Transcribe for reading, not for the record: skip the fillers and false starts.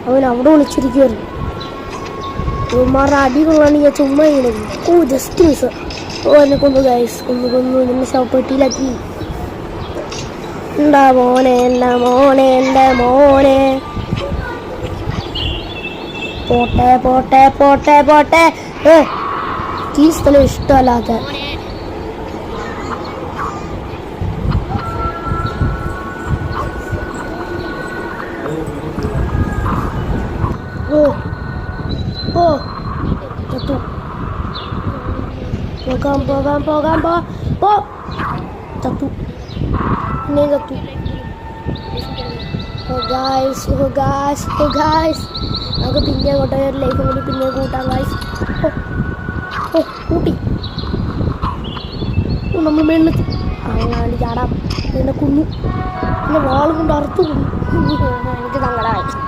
അവൻ അവിടെ വിളിച്ചിരിക്കുവായിരുന്നു. ഇവന്മാരുടെ അടി കൊള്ളാണ് ഞാൻ ചുമ്മാ ഇങ്ങനെ. ഓ ജസ്റ്റ് മിസ്. ഓ എന്നെ കൊന്നു ഗൈസ്, കൊന്നു എന്നെ ശവപ്പെട്ടിയിലാക്കി. എന്താ മോനെ, എൻ്റെ മോനെ, എൻ്റെ മോനെ. പോട്ടെ പോട്ടെ പോട്ടെ പോട്ടെ. ഈ സ്ഥലം ഇഷ്ടമല്ലാത്ത. ഓ ഓ ചത്തു. പോ ചത്തു. പിന്നെയും ചത്തു. നമുക്ക് പിന്നെ അങ്ങോട്ട് ഒരു ലൈഫ് കൂടി പിന്നെ കൂട്ടാം ഗായ്സ്. കൂട്ടി നമ്മൾ മേളിൽ അങ്ങാണ്ട് ചാടാം. പിന്നെ കുഞ്ഞു പിന്നെ വാൾ കൊണ്ട് അറുത്തു. എനിക്ക് സങ്കടമായി.